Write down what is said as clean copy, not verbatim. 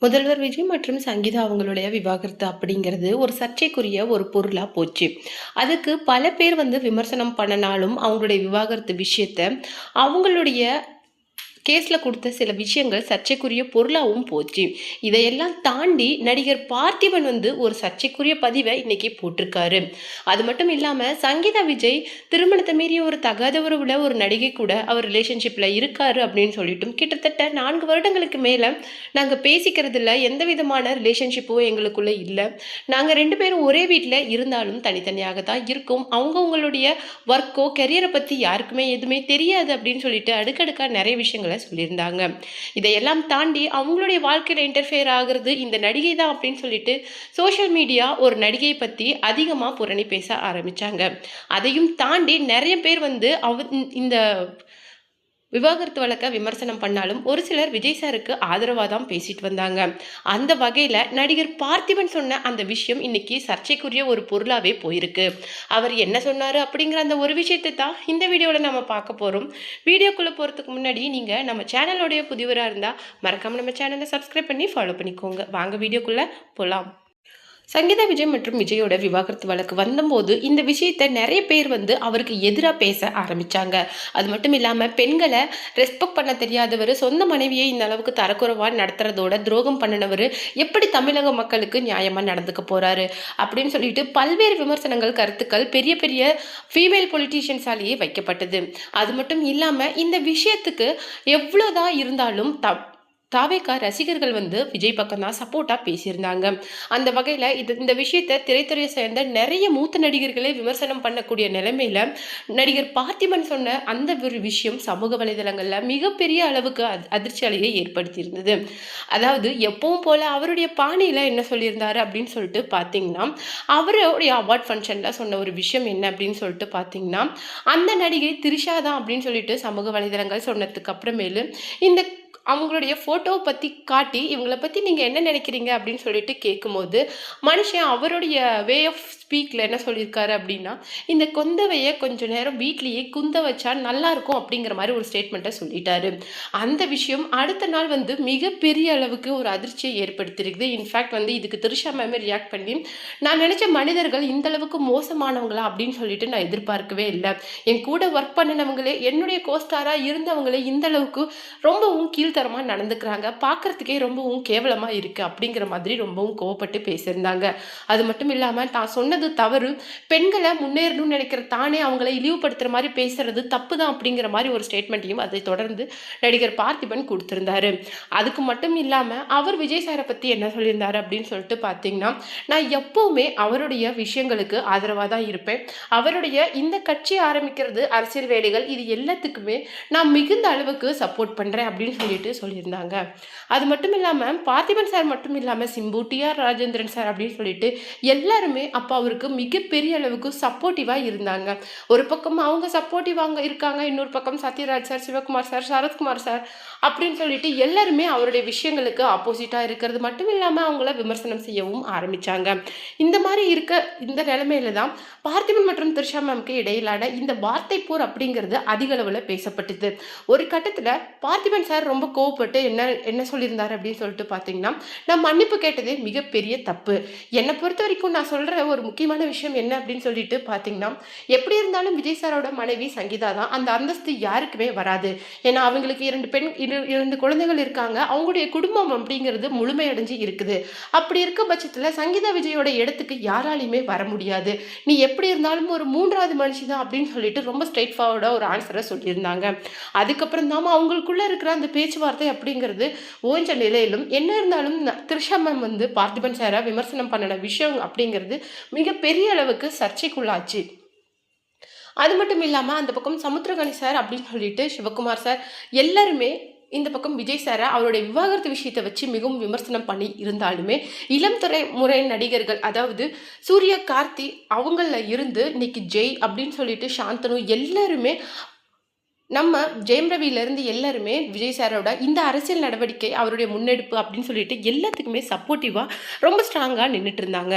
முதல்வர் விஜய் மற்றும் சங்கீதா அவங்களுடைய விவாகரத்து அப்படிங்கிறது ஒரு சர்ச்சைக்குரிய ஒரு பொருளா போச்சு. அதுக்கு பல பேர் விமர்சனம் பண்ணனாலும் அவங்களுடைய விவாகரத்து விஷயத்த அவங்களுடைய கேஸில் கொடுத்த சில விஷயங்கள் சர்ச்சைக்குரிய பொருளாகவும் போச்சு. இதையெல்லாம் தாண்டி நடிகர் பார்த்திபன் ஒரு சர்ச்சைக்குரிய பதிவை இன்னைக்கு போட்டிருக்காரு. அது மட்டும் இல்லாமல் சங்கீதா விஜய் திருமணத்தை மீறிய ஒரு தகாத உறவுல ஒரு நடிகை கூட அவர் ரிலேஷன்ஷிப்பில் இருக்காரு அப்படின்னு சொல்லிட்டும் கிட்டத்தட்ட 4 வருடங்களுக்கு மேலே நாங்கள் பேசிக்கிறது இல்லை, எந்த விதமான ரிலேஷன்ஷிப்போ எங்களுக்குள்ளே இல்லை, நாங்கள் 2 பேரும் ஒரே வீட்டில் இருந்தாலும் தனித்தனியாக தான் இருக்கோம், அவங்கவுங்களுடைய ஒர்க்கோ கெரியரை பற்றி யாருக்குமே எதுவுமே தெரியாது அப்படின்னு சொல்லிட்டு அடுக்கடுக்காக நிறைய விஷயங்கள் சொல்லியிருந்தாங்க. இதையெல்லாம் தாண்டி அவங்களுடைய வாழ்க்கையில இன்டர்ஃபியர் ஆகிறது இந்த நடிகை தான் அப்படின்னு சொல்லிட்டு சோஷியல் மீடியா ஒரு நடிகையை பத்தி அதிகமா புரணி பேச ஆரம்பிச்சாங்க. அதையும் தாண்டி நிறைய பேர் இந்த விவாகரத்து வழக்க விமர்சனம் பண்ணாலும் ஒரு சிலர் விஜய் சாருக்கு ஆதரவாக தான் பேசிட்டு வந்தாங்க. அந்த வகையில் நடிகர் பார்த்திபன் சொன்ன அந்த விஷயம் இன்னைக்கு சர்ச்சைக்குரிய ஒரு பொருளாகவே போயிருக்கு. அவர் என்ன சொன்னார் அப்படிங்கிற அந்த ஒரு விஷயத்தை தான் இந்த வீடியோவில் நம்ம பார்க்க போகிறோம். வீடியோக்குள்ளே போகிறதுக்கு முன்னாடி நீங்கள் நம்ம சேனலோடைய புதியவராக இருந்தால் மறக்காமல் நம்ம சேனலை சப்ஸ்கிரைப் பண்ணி ஃபாலோ பண்ணிக்கோங்க. வாங்க வீடியோக்குள்ளே போகலாம். சங்கீதா விஜய் மற்றும் விஜயோட விவாகரத்து வழக்கு வந்தபோது இந்த விஷயத்தை நிறைய பேர் அவருக்கு எதிராக பேச ஆரம்பிச்சாங்க. அது மட்டும் இல்லாமல் பெண்களை ரெஸ்பெக்ட் பண்ண தெரியாதவர், சொந்த மனைவியை இந்த அளவுக்கு தரக்குறைவாக நடத்துறதோட துரோகம் பண்ணினவர் எப்படி தமிழக மக்களுக்கு நியாயமாக நடந்துக்க போறாரு அப்படின்னு சொல்லிட்டு பல்வேறு விமர்சனங்கள், கருத்துக்கள் பெரிய பெரிய ஃபீமேல் பொலிட்டீஷியன்ஸாலேயே வைக்கப்பட்டது. அது மட்டும் இல்லாமல் இந்த விஷயத்துக்கு எவ்வளோதான் இருந்தாலும் தாவேகா ரசிகர்கள் விஜய் பக்கம் தான் சப்போர்ட்டாக பேசியிருந்தாங்க. அந்த வகையில் இந்த விஷயத்தை திரைத்துறையை சேர்ந்த நிறைய மூத்த நடிகர்களே விமர்சனம் பண்ணக்கூடிய நிலைமையில நடிகர் பார்த்திபன் சொன்ன அந்த ஒரு விஷயம் சமூக வலைதளங்களில் மிகப்பெரிய அளவுக்கு அதிர்ச்சி அலையை ஏற்படுத்தியிருந்தது. அதாவது எப்பவும் போல அவருடைய பாணியில் என்ன சொல்லியிருந்தாரு அப்படின்னு சொல்லிட்டு பார்த்தீங்கன்னா, அவருடைய அவார்ட் ஃபங்க்ஷனில் சொன்ன ஒரு விஷயம் என்ன அப்படின்னு சொல்லிட்டு பார்த்தீங்கன்னா, அந்த நடிகை திரிஷா தான் அப்படின்னு சொல்லிட்டு சமூக வலைதளங்கள் சொன்னதுக்கு அப்புறமேலு இந்த அவங்களுடைய ஃபோட்டோவை பற்றி காட்டி இவங்களை பற்றி நீங்கள் என்ன நினைக்கிறீங்க அப்படின்னு சொல்லிட்டு கேட்கும்போது மனுஷன் அவருடைய வே ஆஃப் ஸ்பீக்கில் என்ன சொல்லியிருக்காரு அப்படின்னா, இந்த கொந்தவையை கொஞ்சம் நேரம் வீட்லேயே குந்த வச்சா நல்லாயிருக்கும் அப்படிங்கிற மாதிரி ஒரு ஸ்டேட்மெண்ட்டை சொல்லிட்டாரு. அந்த விஷயம் அடுத்த நாள் மிகப்பெரிய அளவுக்கு ஒரு அதிர்ச்சியை ஏற்படுத்தியிருக்குது. இன்ஃபேக்ட் இதுக்கு திரிஷா மேமே ரியாக்ட் பண்ணி, நான் நினச்ச மனிதர்கள் இந்த அளவுக்கு மோசமானவங்களா அப்படின்னு சொல்லிட்டு நான் எதிர்பார்க்கவே இல்லை, என் கூட ஒர்க் பண்ணினவங்களே என்னுடைய கோஸ்டாராக இருந்தவங்களே இந்த அளவுக்கு ரொம்பவும் கீழ்த்தரமாக நடந்துக்கிறாங்க, பார்க்குறதுக்கே ரொம்பவும் கேவலமாக இருக்குது அப்படிங்கிற மாதிரி ரொம்பவும் கோவப்பட்டு பேசியிருந்தாங்க. அது மட்டும் இல்லாமல் தான் சொன்னது தவறு, பெண்களை முன்னேறணும்னு நினைக்கிற தானே அவங்களை இழிவுபடுத்துகிற மாதிரி பேசுறது தப்பு தான் அப்படிங்கிற மாதிரி ஒரு ஸ்டேட்மெண்ட்டையும் அதை தொடர்ந்து நடிகர் பார்த்திபன் கொடுத்துருந்தாரு. அதுக்கு மட்டும் இல்லாமல் அவர் விஜய் சாரை பற்றி என்ன சொல்லியிருந்தாரு அப்படின்னு சொல்லிட்டு பார்த்தீங்கன்னா, நான் எப்போவுமே அவருடைய விஷயங்களுக்கு ஆதரவாக தான் இருப்பேன், அவருடைய இந்த கட்சி ஆரம்பிக்கிறது, அரசியல் வேலைகள், இது எல்லாத்துக்குமே நான் மிகுந்த அளவுக்கு சப்போர்ட் பண்ணுறேன் அப்படின்னு சொல்லியிருந்தாங்க. அது மட்டும் இல்லாமல் பார்த்திபன் சார் மட்டும் இல்லாமல் சிம்பு, டிஆர் ராஜேந்திரன் சார் அப்படின்னு சொல்லிட்டு எல்லாருமே அப்போ அவருக்கு மிகப்பெரிய அளவுக்கு சப்போர்ட்டிவாக இருந்தாங்க. ஒரு பக்கம் அவங்க சப்போர்ட்டிவாங்க இருக்காங்க, இன்னொரு பக்கம் Sathyaraj sir, Sivakumar sir, Sarathkumar sir அப்படின்னு சொல்லிட்டு எல்லாருமே அவருடைய விஷயங்களுக்கு ஆப்போசிட்டாக இருக்கிறது மட்டும் இல்லாமல் அவங்கள விமர்சனம் செய்யவும் ஆரம்பித்தாங்க. இந்த மாதிரி இருக்க இந்த நிலைமையில தான் பார்த்திபன் மற்றும் திரிஷா மேம்க்கு இடையிலான இந்த வார்த்தை போர் அப்படிங்கிறது அதிக அளவில் பேசப்பட்டது. ஒரு கட்டத்தில் பார்த்திபன் சார் ரொம்ப கோவப்பட்டு என்ன சொல்லியிருந்தாரு அப்படின்னு சொல்லிட்டு பார்த்தீங்கன்னா, நான் மன்னிப்பு கேட்டதே மிகப்பெரிய தப்பு, என்னை பொறுத்த வரைக்கும் நான் சொல்கிற ஒரு முக்கியமான விஷயம் என்ன அப்படின்னு சொல்லிட்டு பார்த்தீங்கன்னா, எப்படி இருந்தாலும் விஜய் சாரோட மனைவி சங்கீதா தான், அந்த அந்தஸ்து யாருக்குமே வராது. ஏன்னா அவங்களுக்கு 2 குழந்தைகள் இருக்காங்க, அவங்களுடைய குடும்பம் அப்படிங்கிறது முழுமையடைஞ்சு இருக்குது. அப்படி இருக்க பட்சத்தில் சங்கீதா விஜயோட இடத்துக்கு யாராலையுமே வர முடியாது, நீ எப்படி இருந்தாலும் ஒரு 3வது மனுஷி தான் அப்படின்னு சொல்லிட்டு ரொம்ப ஸ்ட்ரெயிட் ஃபார்வர்டாக ஒரு ஆன்சரை சொல்லியிருந்தாங்க. அதுக்கப்புறம் தான் அவங்களுக்குள்ளே இருக்கிற அந்த பேச்சுவார்த்தை அப்படிங்கிறது ஓஞ்ச நிலையிலும் என்ன இருந்தாலும் திரிஷா மேம் பார்த்திபன் சாரை விமர்சனம் பண்ணின விஷயம் அப்படிங்கிறது மிகப்பெரிய அளவுக்கு சர்ச்சைக்குள்ளாச்சு. அது மட்டும் இல்லாமல் அந்த பக்கம் சமுத்திரகனி சார் அப்படின்னு சொல்லிட்டு சிவகுமார் சார் எல்லாருமே இந்த பக்கம் விஜய் சாரை அவருடைய விவாகரத்து விஷயத்தை வச்சு மிகவும் விமர்சனம் பண்ணி இருந்தாலுமே இளம் முறை நடிகர்கள், அதாவது சூர்யா, கார்த்தி அவங்களில் இருந்து இன்னைக்கு ஜெய் அப்படின்னு சொல்லிட்டு சாந்தனு எல்லாருமே, நம்ம ஜெயம் ரவியிலேருந்து எல்லாருமே விஜய் சாரோட இந்த அரசியல் நடவடிக்கை, அவருடைய முன்னெடுப்பு அப்படின்னு சொல்லிட்டு எல்லாத்துக்குமே சப்போர்ட்டிவாக ரொம்ப ஸ்ட்ராங்காக நின்றுட்டு இருந்தாங்க.